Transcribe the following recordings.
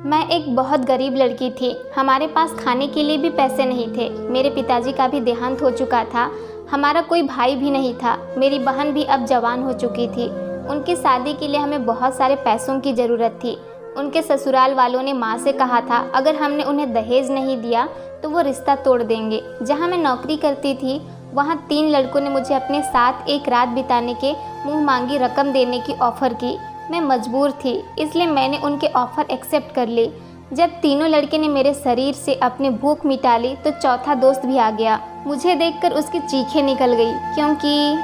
मैं एक बहुत गरीब लड़की थी। हमारे पास खाने के लिए भी पैसे नहीं थे। मेरे पिताजी का भी देहांत हो चुका था। हमारा कोई भाई भी नहीं था। मेरी बहन भी अब जवान हो चुकी थी। उनकी शादी के लिए हमें बहुत सारे पैसों की ज़रूरत थी। उनके ससुराल वालों ने माँ से कहा था अगर हमने उन्हें दहेज नहीं दिया तो वो रिश्ता तोड़ देंगे। जहाँ मैं नौकरी करती थी वहाँ 3 लड़कों ने मुझे अपने साथ एक रात बिताने के मुँह मांगी रकम देने की ऑफ़र की। मैं मजबूर थी, इसलिए मैंने उनके ऑफ़र एक्सेप्ट कर ली। जब तीनों लड़के ने मेरे शरीर से अपनी भूख मिटा ली तो चौथा दोस्त भी आ गया। मुझे देखकर उसकी चीखें निकल गई, क्योंकि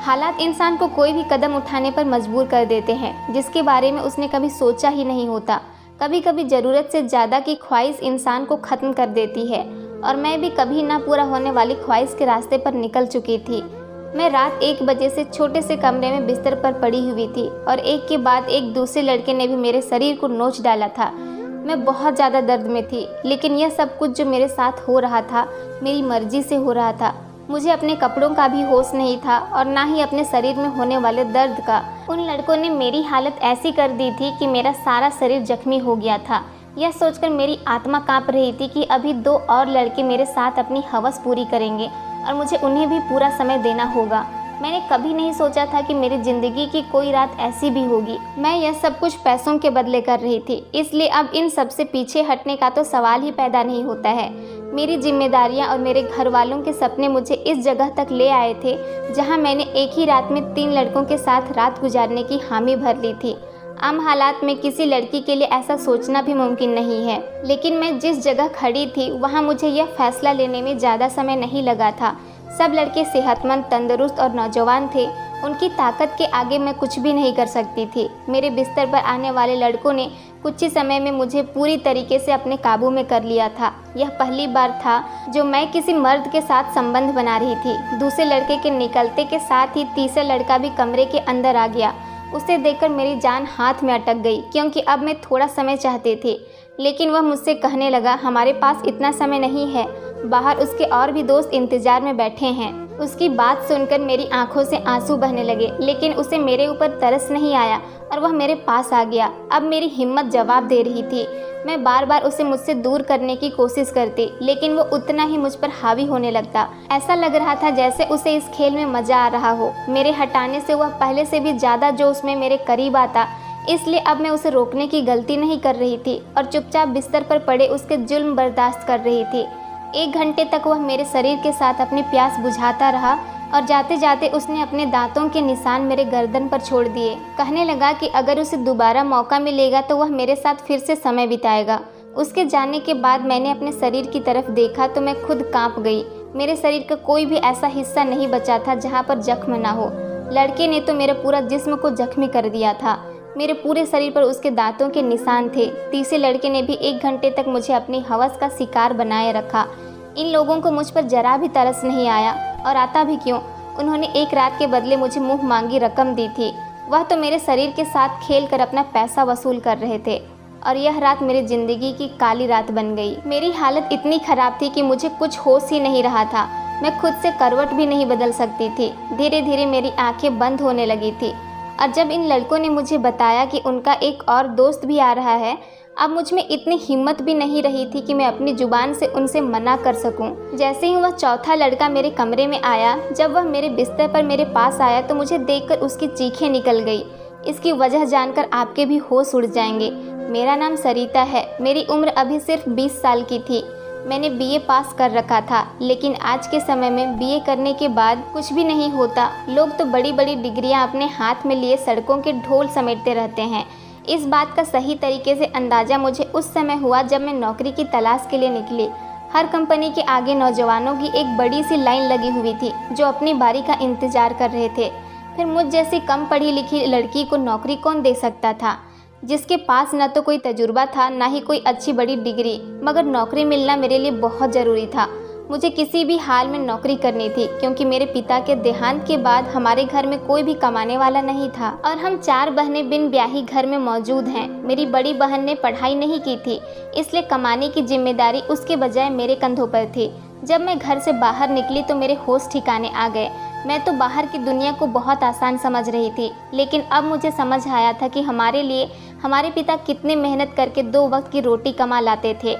हालात इंसान को कोई भी कदम उठाने पर मजबूर कर देते हैं जिसके बारे में उसने कभी सोचा ही नहीं होता। कभी कभी ज़रूरत से ज़्यादा की ख्वाहिश इंसान को ख़त्म कर देती है, और मैं भी कभी ना पूरा होने वाली ख्वाहिश के रास्ते पर निकल चुकी थी। मैं रात 1 बजे से छोटे से कमरे में बिस्तर पर पड़ी हुई थी और एक के बाद एक दूसरे लड़के ने भी मेरे शरीर को नोच डाला था। मैं बहुत ज़्यादा दर्द में थी, लेकिन यह सब कुछ जो मेरे साथ हो रहा था मेरी मर्जी से हो रहा था। मुझे अपने कपड़ों का भी होश नहीं था और ना ही अपने शरीर में होने वाले दर्द का। उन लड़कों ने मेरी हालत ऐसी कर दी थी कि मेरा सारा शरीर जख्मी हो गया था। यह सोचकर मेरी आत्मा कांप रही थी कि अभी 2 और लड़के मेरे साथ अपनी हवस पूरी करेंगे और मुझे उन्हें भी पूरा समय देना होगा। मैंने कभी नहीं सोचा था कि मेरी ज़िंदगी की कोई रात ऐसी भी होगी। मैं यह सब कुछ पैसों के बदले कर रही थी, इसलिए अब इन सब से पीछे हटने का तो सवाल ही पैदा नहीं होता है। मेरी जिम्मेदारियां और मेरे घर वालों के सपने मुझे इस जगह तक ले आए थे जहां मैंने एक ही रात में 3 लड़कों के साथ रात गुजारने की हामी भर ली थी। आम हालात में किसी लड़की के लिए ऐसा सोचना भी मुमकिन नहीं है, लेकिन मैं जिस जगह खड़ी थी वहाँ मुझे यह फैसला लेने में ज़्यादा समय नहीं लगा था। सब लड़के सेहतमंद, तंदुरुस्त और नौजवान थे। उनकी ताकत के आगे मैं कुछ भी नहीं कर सकती थी। मेरे बिस्तर पर आने वाले लड़कों ने कुछ ही समय में मुझे पूरी तरीके से अपने काबू में कर लिया था। यह पहली बार था जो मैं किसी मर्द के साथ संबंध बना रही थी। दूसरे लड़के के निकलते के साथ ही तीसरा लड़का भी कमरे के अंदर आ गया। उसे देखकर मेरी जान हाथ में अटक गई, क्योंकि अब मैं थोड़ा समय चाहती थी। लेकिन वह मुझसे कहने लगा हमारे पास इतना समय नहीं है, बाहर उसके और भी दोस्त इंतजार में बैठे हैं। उसकी बात सुनकर मेरी आंखों से आंसू बहने लगे, लेकिन उसे मेरे ऊपर तरस नहीं आया और वह मेरे पास आ गया। अब मेरी हिम्मत जवाब दे रही थी। मैं बार बार उसे मुझसे दूर करने की कोशिश करती, लेकिन वो उतना ही मुझ पर हावी होने लगता। ऐसा लग रहा था जैसे उसे इस खेल में मजा आ रहा हो। मेरे हटाने से वह पहले से भी ज़्यादा जोश में मेरे करीब आता, इसलिए अब मैं उसे रोकने की गलती नहीं कर रही थी और चुपचाप बिस्तर पर पड़े उसके जुल्म बर्दाश्त कर रही थी। 1 घंटे तक वह मेरे शरीर के साथ अपनी प्यास बुझाता रहा और जाते जाते उसने अपने दांतों के निशान मेरे गर्दन पर छोड़ दिए। कहने लगा कि अगर उसे दोबारा मौका मिलेगा तो वह मेरे साथ फिर से समय बिताएगा। उसके जाने के बाद मैंने अपने शरीर की तरफ देखा तो मैं खुद कांप गई। मेरे शरीर का कोई भी ऐसा हिस्सा नहीं बचा था जहाँ पर जख्म ना हो। लड़के ने तो मेरे पूरा जिस्म को जख्मी कर दिया था। मेरे पूरे शरीर पर उसके दांतों के निशान थे। तीसरे लड़के ने भी 1 घंटे तक मुझे अपनी हवस का शिकार बनाए रखा। इन लोगों को मुझ पर जरा भी तरस नहीं आया, और आता भी क्यों। उन्होंने 1 रात के बदले मुझे मुँह मांगी रकम दी थी। वह तो मेरे शरीर के साथ खेल कर अपना पैसा वसूल कर रहे थे, और यह रात मेरी ज़िंदगी की काली रात बन गई। मेरी हालत इतनी ख़राब थी कि मुझे कुछ होश ही नहीं रहा था। मैं खुद से करवट भी नहीं बदल सकती थी। धीरे धीरे मेरी आंखें बंद होने लगी थी, और जब इन लड़कों ने मुझे बताया कि उनका एक और दोस्त भी आ रहा है, अब मुझ में इतनी हिम्मत भी नहीं रही थी कि मैं अपनी ज़ुबान से उनसे मना कर सकूं। जैसे ही वह चौथा लड़का मेरे कमरे में आया, जब वह मेरे बिस्तर पर मेरे पास आया तो मुझे देखकर उसकी चीखें निकल गई। इसकी वजह जानकर आपके भी होश उड़ जाएंगे। मेरा नाम सरिता है। मेरी उम्र अभी सिर्फ 20 साल की थी। मैंने बीए पास कर रखा था, लेकिन आज के समय में बीए करने के बाद कुछ भी नहीं होता। लोग तो बड़ी बड़ी डिग्रियां अपने हाथ में लिए सड़कों के ढोल समेटते रहते हैं। इस बात का सही तरीके से अंदाज़ा मुझे उस समय हुआ जब मैं नौकरी की तलाश के लिए निकली। हर कंपनी के आगे नौजवानों की एक बड़ी सी लाइन लगी हुई थी जो अपनी बारी का इंतज़ार कर रहे थे। फिर मुझ जैसी कम पढ़ी लिखी लड़की को नौकरी कौन दे सकता था, जिसके पास न तो कोई तजुर्बा था ना ही कोई अच्छी बड़ी डिग्री। मगर नौकरी मिलना मेरे लिए बहुत ज़रूरी था। मुझे किसी भी हाल में नौकरी करनी थी, क्योंकि मेरे पिता के देहांत के बाद हमारे घर में कोई भी कमाने वाला नहीं था और हम 4 बहनें बिन ब्याही घर में मौजूद हैं। मेरी बड़ी बहन ने पढ़ाई नहीं की थी, इसलिए कमाने की जिम्मेदारी उसके बजाय मेरे कंधों पर थी। जब मैं घर से बाहर निकली तो मेरे होश ठिकाने आ गए। मैं तो बाहर की दुनिया को बहुत आसान समझ रही थी, लेकिन अब मुझे समझ आया था कि हमारे लिए हमारे पिता कितने मेहनत करके 2 वक्त की रोटी कमा लाते थे।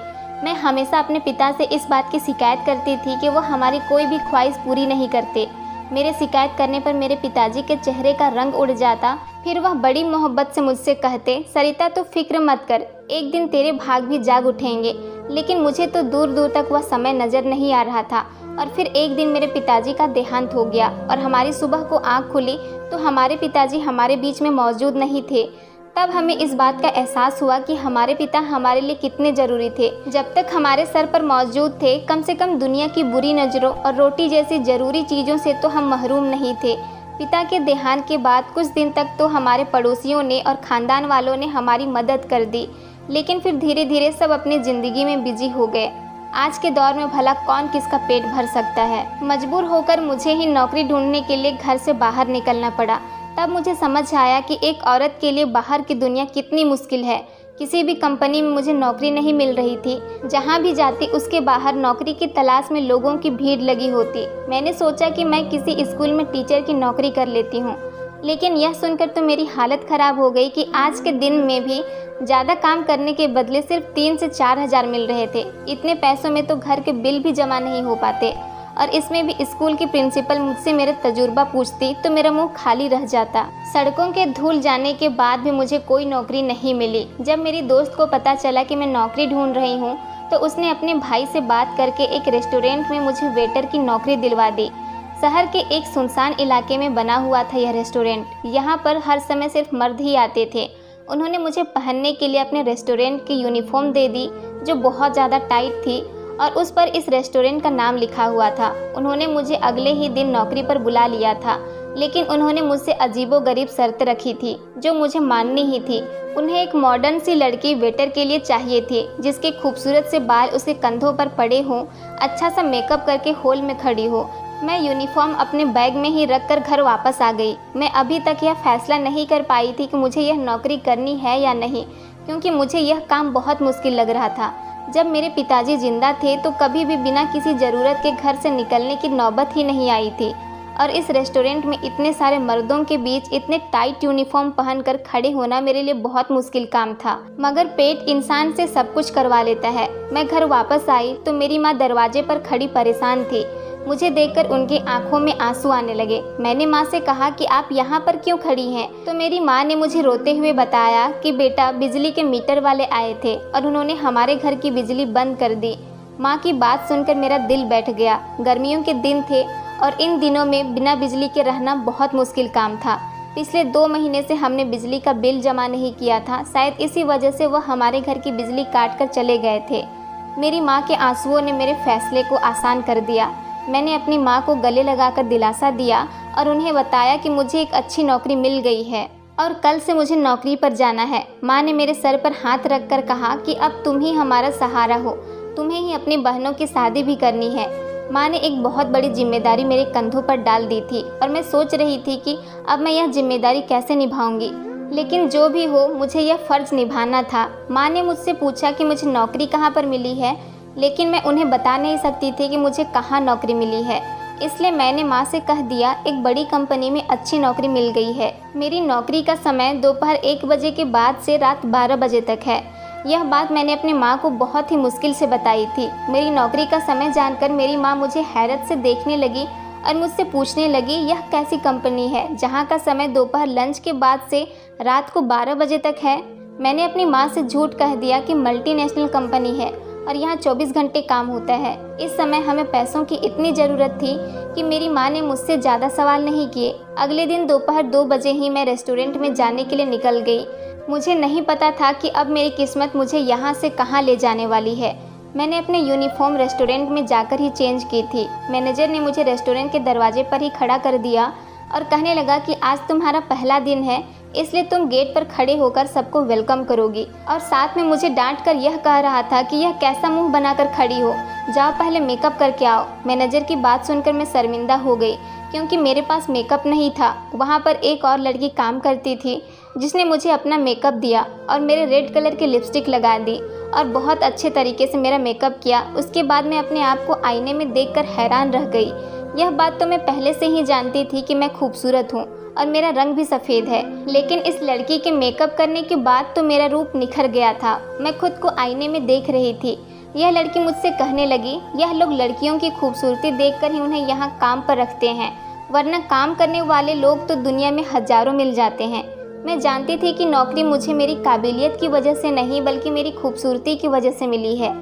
मैं हमेशा अपने पिता से इस बात की शिकायत करती थी कि वो हमारी कोई भी ख्वाहिश पूरी नहीं करते। मेरे शिकायत करने पर मेरे पिताजी के चेहरे का रंग उड़ जाता। फिर वह बड़ी मोहब्बत से मुझसे कहते, सरिता तो फिक्र मत कर, एक दिन तेरे भाग भी जाग उठेंगे। लेकिन मुझे तो दूर दूर तक वह समय नज़र नहीं आ रहा था। और फिर एक दिन मेरे पिताजी का देहांत हो गया और हमारी सुबह को आँख खुली तो हमारे पिताजी हमारे बीच में मौजूद नहीं थे। तब हमें इस बात का एहसास हुआ कि हमारे पिता हमारे लिए कितने ज़रूरी थे। जब तक हमारे सर पर मौजूद थे, कम से कम दुनिया की बुरी नज़रों और रोटी जैसी ज़रूरी चीज़ों से तो हम महरूम नहीं थे। पिता के देहांत के बाद कुछ दिन तक तो हमारे पड़ोसियों ने और ख़ानदान वालों ने हमारी मदद कर दी, लेकिन फिर धीरे धीरे सब अपनी ज़िंदगी में बिजी हो गए। आज के दौर में भला कौन किसका पेट भर सकता है। मजबूर होकर मुझे ही नौकरी ढूंढने के लिए घर से बाहर निकलना पड़ा। तब मुझे समझ आया कि एक औरत के लिए बाहर की दुनिया कितनी मुश्किल है। किसी भी कंपनी में मुझे नौकरी नहीं मिल रही थी। जहाँ भी जाती उसके बाहर नौकरी की तलाश में लोगों की भीड़ लगी होती। मैंने सोचा कि मैं किसी स्कूल में टीचर की नौकरी कर लेती हूँ, लेकिन यह सुनकर तो मेरी हालत ख़राब हो गई कि आज के दिन में भी ज़्यादा काम करने के बदले सिर्फ 3 से 4 हज़ार मिल रहे थे। इतने पैसों में तो घर के बिल भी जमा नहीं हो पाते। और इसमें भी स्कूल की प्रिंसिपल मुझसे मेरा तजुर्बा पूछती तो मेरा मुंह खाली रह जाता। सड़कों के धूल जाने के बाद भी मुझे कोई नौकरी नहीं मिली। जब मेरी दोस्त को पता चला कि मैं नौकरी ढूंढ रही हूँ तो उसने अपने भाई से बात करके एक रेस्टोरेंट में मुझे वेटर की नौकरी दिलवा दी। शहर के एक सुनसान इलाके में बना हुआ था यह रेस्टोरेंट। यहाँ पर हर समय सिर्फ मर्द ही आते थे। उन्होंने मुझे पहनने के लिए अपने रेस्टोरेंट की यूनिफॉर्म दे दी जो बहुत ज़्यादा टाइट थी और उस पर इस रेस्टोरेंट का नाम लिखा हुआ था। उन्होंने मुझे अगले ही दिन नौकरी पर बुला लिया था, लेकिन उन्होंने मुझसे अजीबोगरीब शर्त रखी थी जो मुझे माननी ही थी। उन्हें एक मॉडर्न सी लड़की वेटर के लिए चाहिए थी जिसके खूबसूरत से बाल उसके कंधों पर पड़े हों, अच्छा सा मेकअप करके हॉल में खड़ी हो। मैं यूनिफॉर्म अपने बैग में ही रखकर घर वापस आ गई। मैं अभी तक यह फैसला नहीं कर पाई थी कि मुझे यह नौकरी करनी है या नहीं, क्योंकि मुझे यह काम बहुत मुश्किल लग रहा था। जब मेरे पिताजी जिंदा थे तो कभी भी बिना किसी ज़रूरत के घर से निकलने की नौबत ही नहीं आई थी, और इस रेस्टोरेंट में इतने सारे मर्दों के बीच इतने टाइट यूनिफॉर्म पहनकर खड़े होना मेरे लिए बहुत मुश्किल काम था। मगर पेट इंसान से सब कुछ करवा लेता है। मैं घर वापस आई तो मेरी माँ दरवाजे पर खड़ी परेशान थी। मुझे देखकर उनकी आंखों में आंसू आने लगे। मैंने माँ से कहा कि आप यहाँ पर क्यों खड़ी हैं? तो मेरी माँ ने मुझे रोते हुए बताया कि बेटा, बिजली के मीटर वाले आए थे और उन्होंने हमारे घर की बिजली बंद कर दी। माँ की बात सुनकर मेरा दिल बैठ गया। गर्मियों के दिन थे और इन दिनों में बिना बिजली के रहना बहुत मुश्किल काम था। पिछले 2 महीने से हमने बिजली का बिल जमा नहीं किया था। शायद इसी वजह से वह हमारे घर की बिजली काट कर चले गए थे। मेरी माँ के आंसुओं ने मेरे फैसले को आसान कर दिया। मैंने अपनी माँ को गले लगाकर दिलासा दिया और उन्हें बताया कि मुझे एक अच्छी नौकरी मिल गई है और कल से मुझे नौकरी पर जाना है। माँ ने मेरे सर पर हाथ रखकर कहा कि अब तुम ही हमारा सहारा हो, तुम्हें ही अपनी बहनों की शादी भी करनी है। माँ ने एक बहुत बड़ी जिम्मेदारी मेरे कंधों पर डाल दी थी और मैं सोच रही थी कि अब मैं यह जिम्मेदारी कैसे निभाऊंगी, लेकिन जो भी हो मुझे यह फ़र्ज़ निभाना था। माँ ने मुझसे पूछा कि मुझे नौकरी कहाँ पर मिली है, लेकिन मैं उन्हें बता नहीं सकती थी कि मुझे कहाँ नौकरी मिली है। इसलिए मैंने माँ से कह दिया, एक बड़ी कंपनी में अच्छी नौकरी मिल गई है। मेरी नौकरी का समय दोपहर 1 बजे के बाद से रात 12 बजे तक है। यह बात मैंने अपनी माँ को बहुत ही मुश्किल से बताई थी। मेरी नौकरी का समय जानकर मेरी माँ मुझे हैरत से देखने लगी और मुझसे पूछने लगी, यह कैसी कंपनी है जहाँ का समय दोपहर लंच के बाद से रात को 12 बजे तक है? मैंने अपनी माँ से झूठ कह दिया कि मल्टीनेशनल कंपनी है और यहाँ 24 घंटे काम होता है। इस समय हमें पैसों की इतनी ज़रूरत थी कि मेरी माँ ने मुझसे ज़्यादा सवाल नहीं किए। अगले दिन दोपहर 2 बजे ही मैं रेस्टोरेंट में जाने के लिए निकल गई। मुझे नहीं पता था कि अब मेरी किस्मत मुझे यहाँ से कहाँ ले जाने वाली है। मैंने अपने यूनिफॉर्म रेस्टोरेंट में जाकर ही चेंज की थी। मैनेजर ने मुझे रेस्टोरेंट के दरवाजे पर ही खड़ा कर दिया और कहने लगा कि आज तुम्हारा पहला दिन है, इसलिए तुम गेट पर खड़े होकर सबको वेलकम करोगी। और साथ में मुझे डांट कर यह कह रहा था कि यह कैसा मुंह बनाकर खड़ी हो, जाओ पहले मेकअप करके आओ। मैनेजर की बात सुनकर मैं शर्मिंदा हो गई क्योंकि मेरे पास मेकअप नहीं था। वहाँ पर एक और लड़की काम करती थी जिसने मुझे अपना मेकअप दिया और मेरे रेड कलर की लिपस्टिक लगा दी और बहुत अच्छे तरीके से मेरा मेकअप किया। उसके बाद मैं अपने आप को आईने में देखकर हैरान रह गई। यह बात तो मैं पहले से ही जानती थी कि मैं खूबसूरत हूँ और मेरा रंग भी सफ़ेद है, लेकिन इस लड़की के मेकअप करने के बाद तो मेरा रूप निखर गया था। मैं खुद को आईने में देख रही थी। यह लड़की मुझसे कहने लगी, यह लोग लड़कियों की खूबसूरती देखकर ही उन्हें यहाँ काम पर रखते हैं, वरना काम करने वाले लोग तो दुनिया में हजारों मिल जाते हैं। मैं जानती थी कि नौकरी मुझे मेरी काबिलियत की वजह से नहीं बल्कि मेरी खूबसूरती की वजह से मिली है।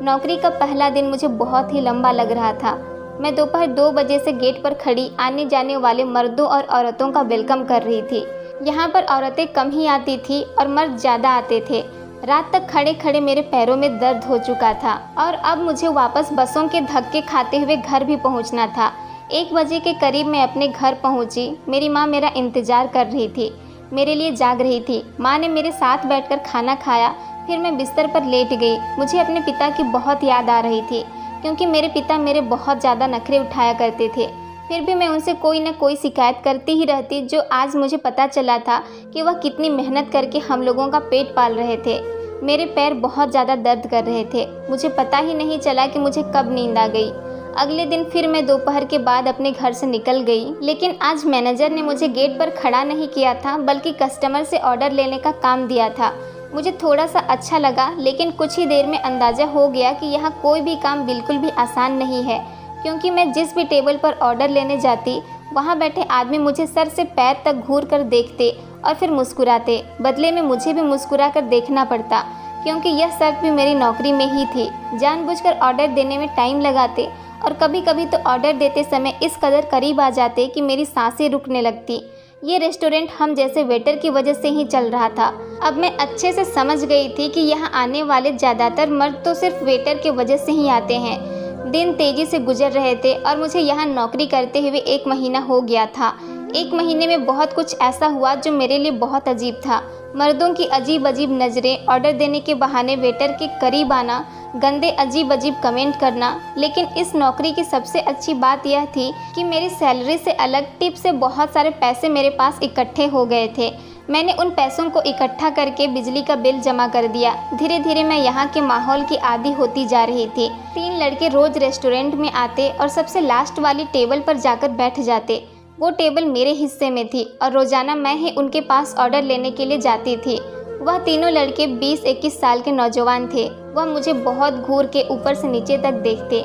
नौकरी का पहला दिन मुझे बहुत ही लंबा लग रहा था। मैं दोपहर 2 बजे से गेट पर खड़ी आने जाने वाले मर्दों और औरतों का वेलकम कर रही थी। यहाँ पर औरतें कम ही आती थी और मर्द ज़्यादा आते थे। रात तक खड़े खड़े मेरे पैरों में दर्द हो चुका था और अब मुझे वापस बसों के धक्के खाते हुए घर भी पहुँचना था। 1 बजे के करीब मैं अपने घर पहुँची। मेरी माँ मेरा इंतज़ार कर रही थी, मेरे लिए जाग रही थी। माँ ने मेरे साथ बैठकर खाना खाया, फिर मैं बिस्तर पर लेट गई। मुझे अपने पिता की बहुत याद आ रही थी, क्योंकि मेरे पिता मेरे बहुत ज़्यादा नखरे उठाया करते थे। फिर भी मैं उनसे कोई न कोई शिकायत करती ही रहती, जो आज मुझे पता चला था कि वह कितनी मेहनत करके हम लोगों का पेट पाल रहे थे। मेरे पैर बहुत ज़्यादा दर्द कर रहे थे। मुझे पता ही नहीं चला कि मुझे कब नींद आ गई। अगले दिन फिर मैं दोपहर के बाद अपने घर से निकल गई, लेकिन आज मैनेजर ने मुझे गेट पर खड़ा नहीं किया था, बल्कि कस्टमर से ऑर्डर लेने का काम दिया था। मुझे थोड़ा सा अच्छा लगा, लेकिन कुछ ही देर में अंदाज़ा हो गया कि यहाँ कोई भी काम बिल्कुल भी आसान नहीं है, क्योंकि मैं जिस भी टेबल पर ऑर्डर लेने जाती, वहाँ बैठे आदमी मुझे सर से पैर तक घूर कर देखते और फिर मुस्कुराते। बदले में मुझे भी मुस्कुरा कर देखना पड़ता, क्योंकि यह शर्त भी मेरी नौकरी में ही थी। जानबूझकर ऑर्डर देने में टाइम लगाते और कभी कभी तो ऑर्डर देते समय इस कदर करीब आ जाते कि मेरी सांसें रुकने लगती। ये रेस्टोरेंट हम जैसे वेटर की वजह से ही चल रहा था। अब मैं अच्छे से समझ गई थी कि यहाँ आने वाले ज़्यादातर मर्द तो सिर्फ वेटर की वजह से ही आते हैं। दिन तेज़ी से गुजर रहे थे और मुझे यहाँ नौकरी करते हुए 1 महीना हो गया था। 1 महीने में बहुत कुछ ऐसा हुआ जो मेरे लिए बहुत अजीब था। मर्दों की अजीब अजीब नज़रें, ऑर्डर देने के बहाने वेटर के करीब आना, गंदे अजीब अजीब कमेंट करना। लेकिन इस नौकरी की सबसे अच्छी बात यह थी कि मेरी सैलरी से अलग टिप से बहुत सारे पैसे मेरे पास इकट्ठे हो गए थे। मैंने उन पैसों को इकट्ठा करके बिजली का बिल जमा कर दिया। धीरे धीरे मैं यहाँ के माहौल की आदी होती जा रही थी। 3 लड़के रोज़ रेस्टोरेंट में आते और सबसे लास्ट वाली टेबल पर जाकर बैठ जाते। वो टेबल मेरे हिस्से में थी और रोज़ाना मैं ही उनके पास ऑर्डर लेने के लिए जाती थी। वह तीनों लड़के 20-21 साल के नौजवान थे। वह मुझे बहुत घूर के ऊपर से नीचे तक देखते।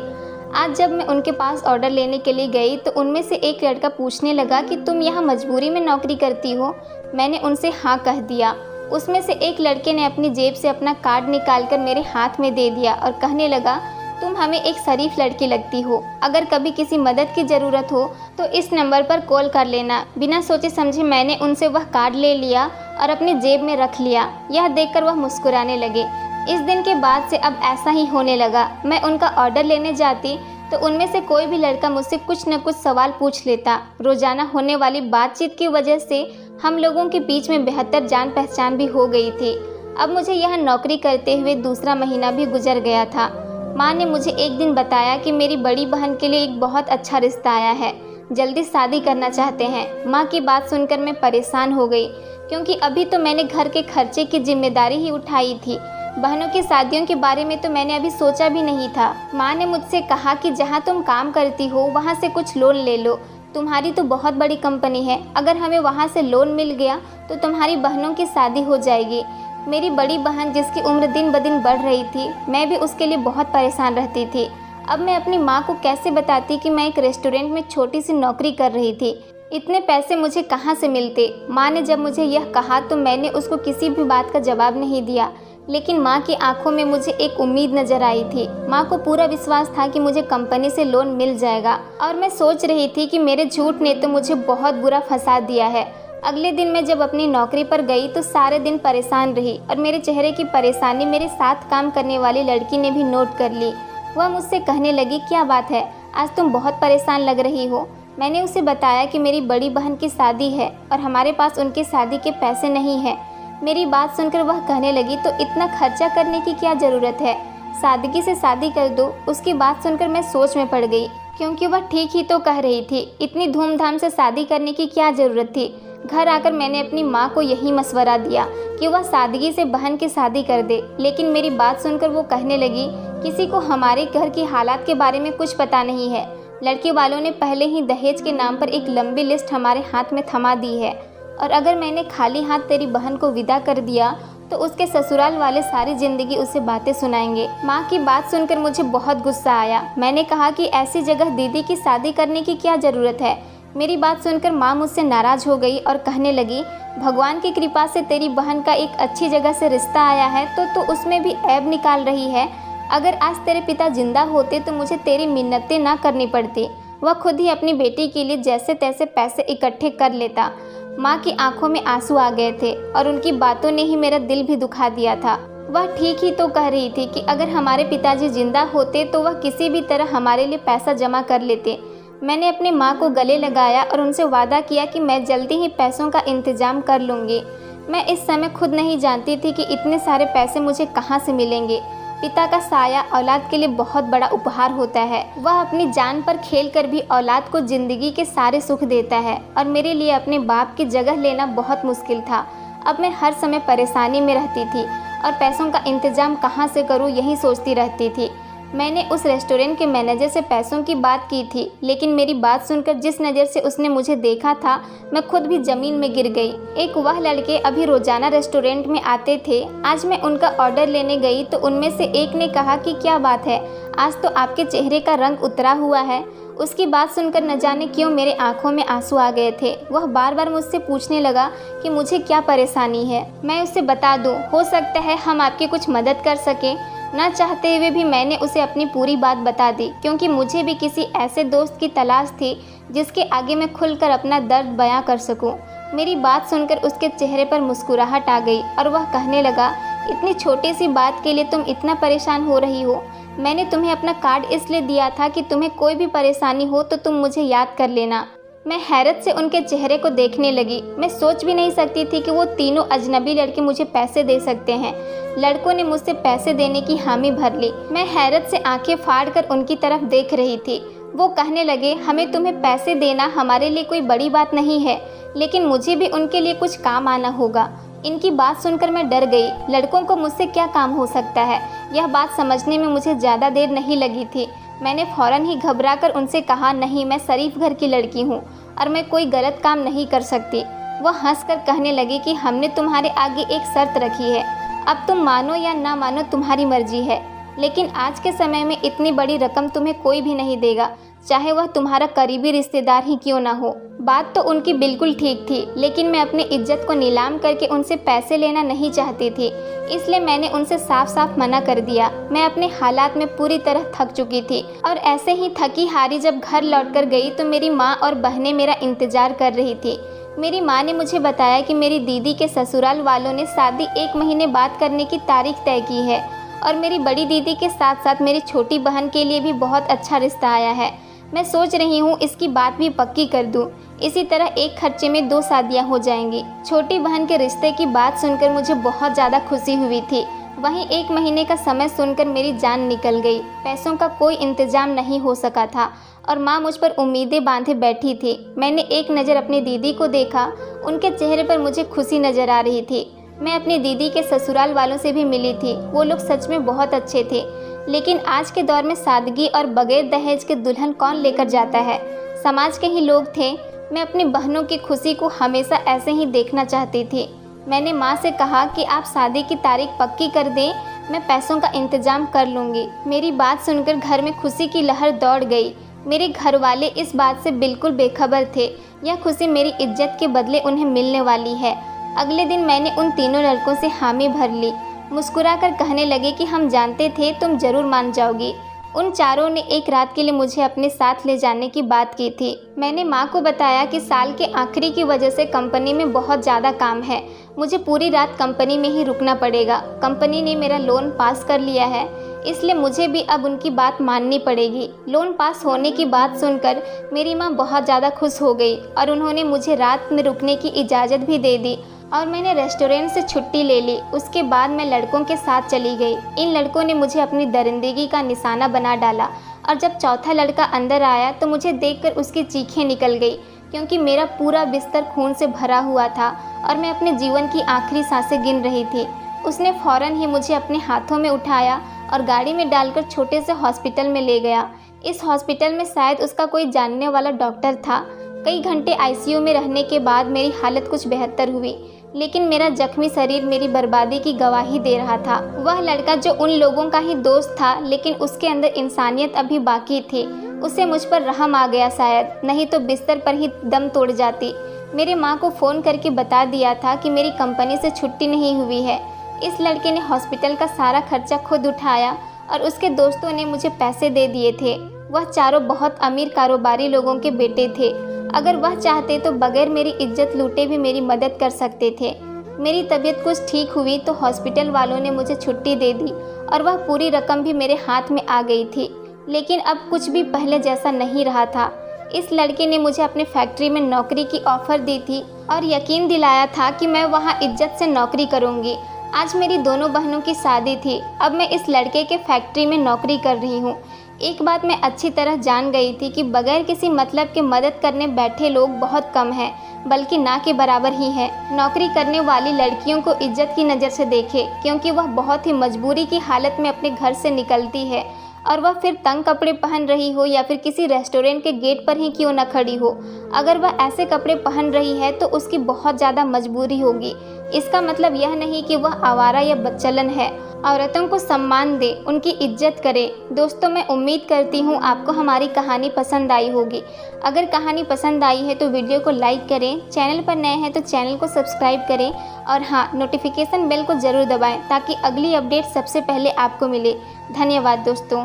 आज जब मैं उनके पास ऑर्डर लेने के लिए गई तो उनमें से एक लड़का पूछने लगा कि तुम यहाँ मजबूरी में नौकरी करती हो? मैंने उनसे हाँ कह दिया। उसमें से एक लड़के ने अपनी जेब से अपना कार्ड निकालकर मेरे हाथ में दे दिया और कहने लगा, तुम हमें एक शरीफ लड़की लगती हो। अगर कभी किसी मदद की ज़रूरत हो तो इस नंबर पर कॉल कर लेना। बिना सोचे समझे मैंने उनसे वह कार्ड ले लिया और अपनी जेब में रख लिया। यह देखकर वह मुस्कुराने लगे। इस दिन के बाद से अब ऐसा ही होने लगा। मैं उनका ऑर्डर लेने जाती तो उनमें से कोई भी लड़का मुझसे कुछ न कुछ सवाल पूछ लेता। रोज़ाना होने वाली बातचीत की वजह से हम लोगों के बीच में बेहतर जान पहचान भी हो गई थी। अब मुझे यहाँ नौकरी करते हुए दूसरा महीना भी गुजर गया था। माँ ने मुझे एक दिन बताया कि मेरी बड़ी बहन के लिए एक बहुत अच्छा रिश्ता आया है, जल्दी शादी करना चाहते हैं। माँ की बात सुनकर मैं परेशान हो गई, क्योंकि अभी तो मैंने घर के खर्चे की जिम्मेदारी ही उठाई थी। बहनों की शादियों के बारे में तो मैंने अभी सोचा भी नहीं था। माँ ने मुझसे कहा कि जहाँ तुम काम करती हो वहाँ से कुछ लोन ले लो। तुम्हारी तो बहुत बड़ी कंपनी है, अगर हमें वहाँ से लोन मिल गया तो तुम्हारी बहनों की शादी हो जाएगी। मेरी बड़ी बहन जिसकी उम्र दिन ब दिन बढ़ रही थी, मैं भी उसके लिए बहुत परेशान रहती थी। अब मैं अपनी माँ को कैसे बताती कि मैं एक रेस्टोरेंट में छोटी सी नौकरी कर रही थी। इतने पैसे मुझे कहाँ से मिलते? माँ ने जब मुझे यह कहा तो मैंने उसको किसी भी बात का जवाब नहीं दिया, लेकिन माँ की आंखों में मुझे एक उम्मीद नजर आई थी। माँ को पूरा विश्वास था कि मुझे कंपनी से लोन मिल जाएगा और मैं सोच रही थी कि मेरे झूठ ने तो मुझे बहुत बुरा फंसा दिया है। अगले दिन मैं जब अपनी नौकरी पर गई तो सारे दिन परेशान रही और मेरे चेहरे की परेशानी मेरे साथ काम करने वाली लड़की ने भी नोट कर ली। वह मुझसे कहने लगी, क्या बात है, आज तुम बहुत परेशान लग रही हो। मैंने उसे बताया कि मेरी बड़ी बहन की शादी है और हमारे पास उनकी शादी के पैसे नहीं हैं। मेरी बात सुनकर वह कहने लगी, तो इतना खर्चा करने की क्या ज़रूरत है, सादगी से शादी कर दो। उसकी बात सुनकर मैं सोच में पड़ गई, क्योंकि वह ठीक ही तो कह रही थी। इतनी धूमधाम से शादी करने की क्या ज़रूरत थी। घर आकर मैंने अपनी माँ को यही मशवरा दिया कि वह सादगी से बहन की शादी कर दे, लेकिन मेरी बात सुनकर वो कहने लगी, किसी को हमारे घर की हालात के बारे में कुछ पता नहीं है। लड़के वालों ने पहले ही दहेज के नाम पर एक लंबी लिस्ट हमारे हाथ में थमा दी है और अगर मैंने खाली हाथ तेरी बहन को विदा कर दिया तो उसके ससुराल वाले सारी ज़िंदगी उसे बातें सुनाएंगे। माँ की बात सुनकर मुझे बहुत गुस्सा आया। मैंने कहा कि ऐसी जगह दीदी की शादी करने की क्या ज़रूरत है। मेरी बात सुनकर माँ मुझसे नाराज़ हो गई और कहने लगी, भगवान की कृपा से तेरी बहन का एक अच्छी जगह से रिश्ता आया है तो तू उसमें भी ऐब निकाल रही है। अगर आज तेरे पिता जिंदा होते तो मुझे तेरी मिन्नतें ना करनी पड़ती। वह खुद ही अपनी बेटी के लिए जैसे तैसे पैसे इकट्ठे कर लेता। माँ की आंखों में आंसू आ गए थे और उनकी बातों ने ही मेरा दिल भी दुखा दिया था। वह ठीक ही तो कह रही थी कि अगर हमारे पिताजी जिंदा होते तो वह किसी भी तरह हमारे लिए पैसा जमा कर लेते। मैंने अपनी माँ को गले लगाया और उनसे वादा किया कि मैं जल्दी ही पैसों का इंतजाम कर लूँगी। मैं इस समय खुद नहीं जानती थी कि इतने सारे पैसे मुझे कहाँ से मिलेंगे। पिता का साया औलाद के लिए बहुत बड़ा उपहार होता है। वह अपनी जान पर खेल कर भी औलाद को ज़िंदगी के सारे सुख देता है और मेरे लिए अपने बाप की जगह लेना बहुत मुश्किल था। अब मैं हर समय परेशानी में रहती थी और पैसों का इंतज़ाम कहाँ से करूँ यही सोचती रहती थी। मैंने उस रेस्टोरेंट के मैनेजर से पैसों की बात की थी, लेकिन मेरी बात सुनकर जिस नज़र से उसने मुझे देखा था मैं खुद भी ज़मीन में गिर गई। एक वह लड़के अभी रोज़ाना रेस्टोरेंट में आते थे। आज मैं उनका ऑर्डर लेने गई तो उनमें से एक ने कहा कि क्या बात है, आज तो आपके चेहरे का रंग उतरा हुआ है। उसकी बात सुनकर न जाने क्यों मेरे आंखों में आंसू आ गए थे। वह बार बार मुझसे पूछने लगा कि मुझे क्या परेशानी है। मैं उसे बता दूं, हो सकता है हम आपकी कुछ मदद कर सकें। ना चाहते हुए भी मैंने उसे अपनी पूरी बात बता दी, क्योंकि मुझे भी किसी ऐसे दोस्त की तलाश थी जिसके आगे मैं खुलकर अपना दर्द बयां कर सकूं। मेरी बात सुनकर उसके चेहरे पर मुस्कुराहट आ गई और वह कहने लगा, इतनी छोटी सी बात के लिए तुम इतना परेशान हो रही हो। मैंने तुम्हें अपना कार्ड इसलिए दिया था कि तुम्हें कोई भी परेशानी हो तो तुम मुझे याद कर लेना। मैं हैरत से उनके चेहरे को देखने लगी। मैं सोच भी नहीं सकती थी कि वो तीनों अजनबी लड़के मुझे पैसे दे सकते हैं। लड़कों ने मुझसे पैसे देने की हामी भर ली। मैं हैरत से आंखें फाड़ कर उनकी तरफ देख रही थी। वो कहने लगे, हमें तुम्हें पैसे देना हमारे लिए कोई बड़ी बात नहीं है, लेकिन मुझे भी उनके लिए कुछ काम आना होगा। इनकी बात सुनकर मैं डर गई। लड़कों को मुझसे क्या काम हो सकता है, यह बात समझने में मुझे ज़्यादा देर नहीं लगी थी। मैंने फ़ौरन ही घबराकर उनसे कहा, नहीं, मैं शरीफ घर की लड़की हूँ और मैं कोई गलत काम नहीं कर सकती। वह हंसकर कहने लगी कि हमने तुम्हारे आगे एक शर्त रखी है, अब तुम मानो या ना मानो तुम्हारी मर्जी है, लेकिन आज के समय में इतनी बड़ी रकम तुम्हें कोई भी नहीं देगा, चाहे वह तुम्हारा करीबी रिश्तेदार ही क्यों ना हो। बात तो उनकी बिल्कुल ठीक थी, लेकिन मैं अपनी इज्जत को नीलाम करके उनसे पैसे लेना नहीं चाहती थी, इसलिए मैंने उनसे साफ साफ मना कर दिया। मैं अपने हालात में पूरी तरह थक चुकी थी और ऐसे ही थकी हारी जब घर लौटकर गई तो मेरी माँ और बहनें मेरा इंतजार कर रही थी। मेरी माँ ने मुझे बताया कि मेरी दीदी के ससुराल वालों ने शादी 1 महीने बाद करने की तारीख तय की है और मेरी बड़ी दीदी के साथ साथ मेरी छोटी बहन के लिए भी बहुत अच्छा रिश्ता आया है। मैं सोच रही हूँ इसकी बात भी पक्की कर दूँ। इसी तरह एक खर्चे में 2 शादियाँ हो जाएंगी। छोटी बहन के रिश्ते की बात सुनकर मुझे बहुत ज़्यादा खुशी हुई थी। वहीं 1 महीने का समय सुनकर मेरी जान निकल गई। पैसों का कोई इंतजाम नहीं हो सका था और माँ मुझ पर उम्मीदें बांधे बैठी थी। मैंने एक नज़र अपनी दीदी को देखा, उनके चेहरे पर मुझे खुशी नज़र आ रही थी। मैं अपनी दीदी के ससुराल वालों से भी मिली थी। वो लोग सच में बहुत अच्छे थे, लेकिन आज के दौर में सादगी और बगैर दहेज के दुल्हन कौन लेकर जाता है। समाज के ही लोग थे। मैं अपनी बहनों की खुशी को हमेशा ऐसे ही देखना चाहती थी। मैंने माँ से कहा कि आप शादी की तारीख पक्की कर दें, मैं पैसों का इंतजाम कर लूँगी। मेरी बात सुनकर घर में खुशी की लहर दौड़ गई। मेरे घर वाले इस बात से बिल्कुल बेखबर थे। यह खुशी मेरी इज्जत के बदले उन्हें मिलने वाली है। अगले दिन मैंने उन तीनों लड़कों से हामी भर ली। मुस्कुराकर कहने लगे कि हम जानते थे तुम ज़रूर मान जाओगी। उन चारों ने एक रात के लिए मुझे अपने साथ ले जाने की बात की थी। मैंने माँ को बताया कि साल के आखिरी की वजह से कंपनी में बहुत ज़्यादा काम है, मुझे पूरी रात कंपनी में ही रुकना पड़ेगा। कंपनी ने मेरा लोन पास कर लिया है, इसलिए मुझे भी अब उनकी बात माननी पड़ेगी। लोन पास होने की बात सुनकर मेरी माँ बहुत ज़्यादा खुश हो गई और उन्होंने मुझे रात में रुकने की इजाज़त भी दे दी और मैंने रेस्टोरेंट से छुट्टी ले ली। उसके बाद मैं लड़कों के साथ चली गई। इन लड़कों ने मुझे अपनी दरिंदगी का निशाना बना डाला और जब चौथा लड़का अंदर आया तो मुझे देखकर उसकी चीखें निकल गई, क्योंकि मेरा पूरा बिस्तर खून से भरा हुआ था और मैं अपने जीवन की आखिरी सांसें गिन रही थी। उसने फ़ौरन ही मुझे अपने हाथों में उठाया और गाड़ी में डालकर छोटे से हॉस्पिटल में ले गया। इस हॉस्पिटल में शायद उसका कोई जानने वाला डॉक्टर था। कई घंटे आईसीयू में रहने के बाद मेरी हालत कुछ बेहतर हुई, लेकिन मेरा जख्मी शरीर मेरी बर्बादी की गवाही दे रहा था। वह लड़का जो उन लोगों का ही दोस्त था, लेकिन उसके अंदर इंसानियत अभी बाकी थी। उसे मुझ पर रहम आ गया शायद, नहीं तो बिस्तर पर ही दम तोड़ जाती। मेरे माँ को फ़ोन करके बता दिया था कि मेरी कंपनी से छुट्टी नहीं हुई है। इस लड़के ने हॉस्पिटल का सारा खर्चा खुद उठाया और उसके दोस्तों ने मुझे पैसे दे दिए थे। वह चारों बहुत अमीर कारोबारी लोगों के बेटे थे। अगर वह चाहते तो बगैर मेरी इज्जत लूटे भी मेरी मदद कर सकते थे। मेरी तबीयत कुछ ठीक हुई तो हॉस्पिटल वालों ने मुझे छुट्टी दे दी और वह पूरी रकम भी मेरे हाथ में आ गई थी। लेकिन अब कुछ भी पहले जैसा नहीं रहा था। इस लड़के ने मुझे अपनी फैक्ट्री में नौकरी की ऑफ़र दी थी और यकीन दिलाया था कि मैं वहाँ इज्जत से नौकरी करूँगी। आज मेरी दोनों बहनों की शादी थी। अब मैं इस लड़के के फैक्ट्री में नौकरी कर रही हूँ। एक बात मैं अच्छी तरह जान गई थी कि बगैर किसी मतलब के मदद करने बैठे लोग बहुत कम हैं, बल्कि ना के बराबर ही हैं। नौकरी करने वाली लड़कियों को इज्जत की नज़र से देखे, क्योंकि वह बहुत ही मजबूरी की हालत में अपने घर से निकलती है, और वह फिर तंग कपड़े पहन रही हो या फिर किसी रेस्टोरेंट के गेट पर ही क्यों न खड़ी हो। अगर वह ऐसे कपड़े पहन रही है तो उसकी बहुत ज़्यादा मजबूरी होगी। इसका मतलब यह नहीं कि वह आवारा या बदचलन है। औरतों को सम्मान दे, उनकी इज्जत करे। दोस्तों, मैं उम्मीद करती हूँ आपको हमारी कहानी पसंद आई होगी। अगर कहानी पसंद आई है तो वीडियो को लाइक करें, चैनल पर नए हैं तो चैनल को सब्सक्राइब करें और हाँ, नोटिफिकेशन बेल को ज़रूर दबाएं ताकि अगली अपडेट सबसे पहले आपको मिले। धन्यवाद दोस्तों।